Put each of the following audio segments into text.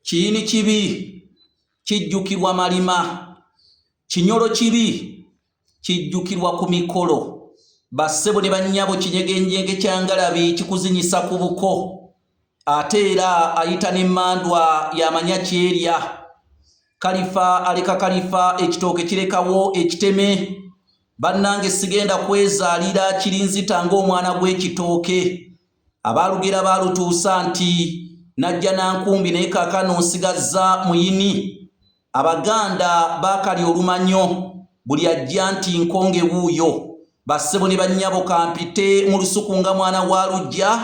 Kiyini kibi kijjukirwa malima, kinyolo kibi kijjukirwa ku mikolo. Bassebo ne bannyabo kinyegenjenge kyangalabi kikuzinyisa ku buko. Ate era ayita n'emmandwa y'amanya kyerya. Kalifa aleka kalifa ekitooke kirekawo ekiteme. Bannange sigenda kwezaalira kirinzita ng'omwana gw'ekitooke. Abalugera balutuusa nti najja nankumbi naye kaakano nsigazza muyini. Abaganda baakali olumanyo buli ajja nti nkonge wuuyo. Bassebo ne bannyabo kampite mu lusuku nga mwana wa lujja,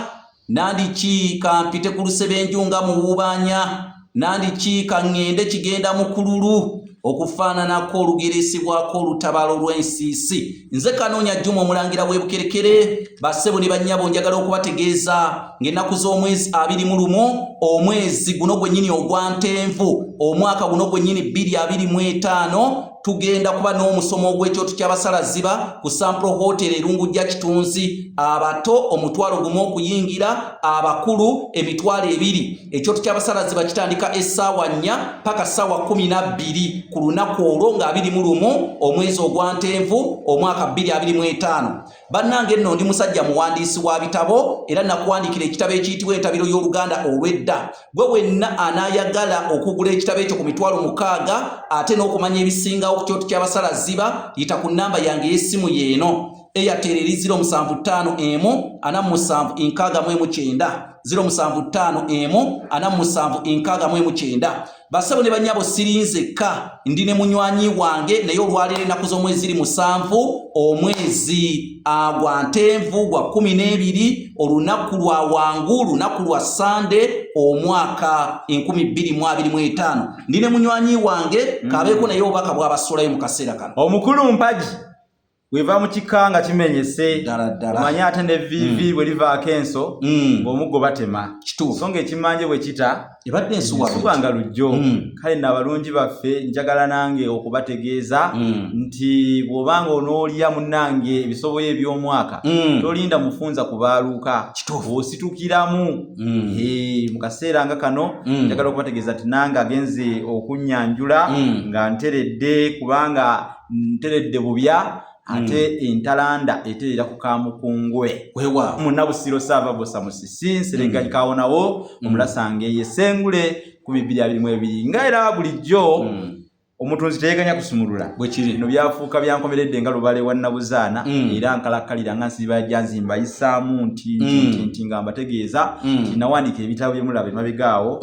nandiki kampite ku lusebenju nga muwubaanya, nandiki kaŋŋende kigenda mu kululu okufaananako olugeresebwako olutabaalo lw'ensiisi. Nze Kanoonya Juma omulangira w'Ebukerekere. Bassebo ne bannyabo njagala okubategeeza ng'ennaku z'omwezi 21 omwezi guno gwennyini ogwa Ntenvu omwaka guno gwennyini 2025 tugenda kuba n'omusomo gw'ekyoto ky'abasalaziba ku Sampro Hotel Erungujja Kitunzi. Abato omutwalo gumu okuyingira, abakulu emitwalo 2. Ekyoto ky'abasalaziba kitandika essaawa 4 paka ssaawa 12 ku lunaku olwo nga 21 omwezi ogwa Ntenvu omwaka 2025. Bannange nno ndi musajja muwandiisi wa bitabo era nakuwandiikira ekitabo ekiyitibwa Entabiro y'Oluganda olw'edda. Gwe wenna anaayagala okugula ekitabo ekyo ku mitwalo 6 ate n'okumanya ebisingawo ku kyoto ky'abasalaziba, yita ku nnamba yange y'essimu yeeno Airtel 075M4769 075M4769. Bassebo ne bannyabo sirinzekka, ndi ne munywanyi wange naye olwaliro ennaku z'omwezi 7 omwezi gwa Ntenvu gwa 12 olunaku lwa wangu lunaku lwa Sande omwaka 2025. Ndi ne munywanyi wange kabeeko naye obubaka bw'abasulayo mu kaseera kano. Omukulu Mpagi weva mu kikanga kimenyese omanya ate ne vivi bwe livaako enso ng'omuggo batema. So ng'ekimanje bwe kita ebadde ensuwa nga lujjo. Kale n'abalungi baffe njagala nange okubategeeza nti bw'obanga onoolya munnange ebisoboye eby'omwaka tolinda mufunza kubaaluuka, ositukiramu. Mu kaseera nga kano njagala okubategeeza nti nange agenze okunnyanjula nga nteredde, kubanga nteredde bubya ate entalanda eterera ku Kamukungwe. Wewa Munnabusiro Saava Bosa Musisi Nserenganyi Kawonawo omulasange yesengule 2022. Nga era bulijjo omutunzi teyeganya kusumulula bwe kiri. Bino byafuuka byankomeredde nga lubale wa Nabuzaana era nkalakkalira nga nsiba janzi mbayisaamu nti nga mbategeeza nawandiika ebitabo byemulaba emabegaawo.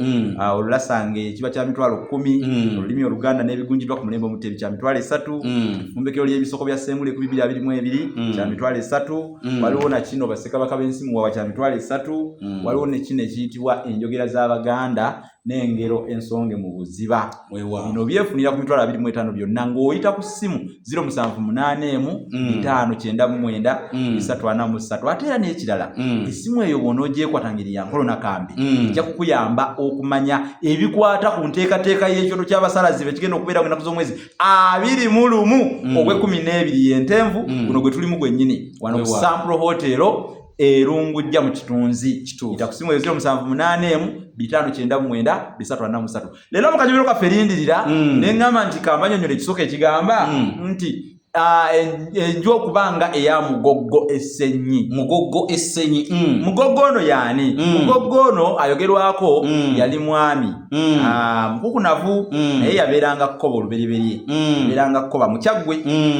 Olulasange kiba kya mitwalo 10, olulimi Oluganda n'ebigunjiddwa ku mulembe Omutebi kya mitwalo 3, efumbekero ly'ebisoko bya Ssengule 2022 kya mitwalo 3, waliwo na kino Bassekabaka b'ensi muwawa kya mitwalo 3, waliwo ne kino ekiyitibwa Enjogera z'Abaganda n'engero ensonge mu buziba. Bino byefunira ku mitwalo 25 byonna ng'oyita ku ssimu 078M599343. Ate era n'ekirala essimu eyo bw'onoogyekwatangirira Nkolo Nakambi ejja kukuyamba okumanya ebikwata ku nteekateeka y'ekyoto ky'abasalaziba ekigenda okubeera ku ennaku z'omwezi 21 ogw'e12 y'Entenvu guno gwe tulimu gwennyini wano ku Sampro Hotel Erungujja mu Kitunzi. Ita ku ssimu eyo 079M599343. Leero mu kanyomero kaffe lindirira neŋŋamba nti kambanyonyole ekisooka ekigamba nti enju okubanga eya Mugoggo Essenyi. Mugoggo Essenyi. Mugoggo ono yaani? Mugoggo ono ayogerwako yali mwami mukukunavu naye yabeeranga kkoba oluberyeberye, yabeeranga kkoba Mukyagwe.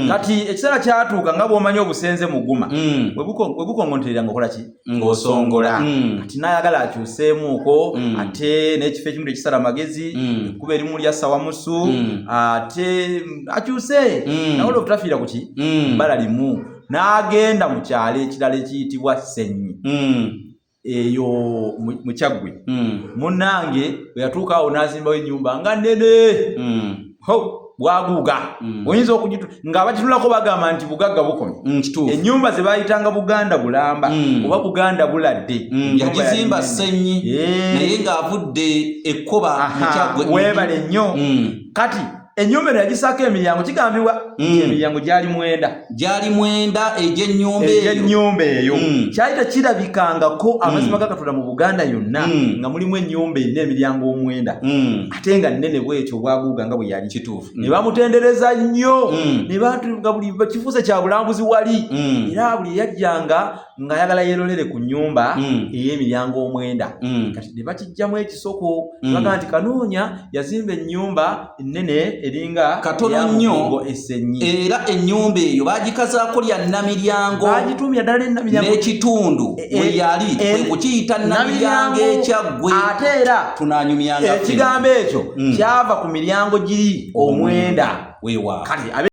Kati ekiseera kyatuuka nga bw'omanyi obusenze muguma bwe gukongontereranga okola ki? Ng'osongola. Kati n'ayagala akyuseemuuko ate n'ekifo ekimu tekisala magezi ekkuba erimu lya Ssawamusu ate akyuse nawe olwobutafiira ku ki? Bbala limu n'agenda mu kyalo ekirala ekiyitibwa Ssenyi eyo Mukyagwe. Munnange bwe yatuuka awo n'azimbawo ennyumba nga nnene bwaguuga oyinza okugitu ng'abakitunulako bagamba nti bugagga bukomye. Ennyumba ze baayitanga Buganda Bulamba oba Buganda Buladde yagizimba Ssenyi naye ng'avudde ekkoba Mukyagwe. Weebale nnyo. Kati ennyumba eno yagisako emiryango kigambibwa emiryango gyali 9 egy'ennyumba eyo kyali tekirabikangako amazima ga Katonda mu Buganda yonna nga mulimu ennyumba erina emiryango 9 ate nga nnene bwekyo bwaguuga nga bwe yali kituufu ne bamutendereza nnyo ne batuga buli kifuuse kya bulambuzi wali era buli yajjanga ng'ayagala yeerolere ku nnyumba ey'emiryango 9 kati ne bakijjamu ekisoko baga nti Kanoonya yazimba ennyumba ennene eringa katono nnyo era ennyumba eyo bagikazaako lya namiryango bagitumya ddala ennamiryango n'ekitundu we yali kwe kukiyita namiryango ekyaggwe ate era tunaanyumyanga ekigambo ekyo kyava ku miryango giri 9 weewaawo kati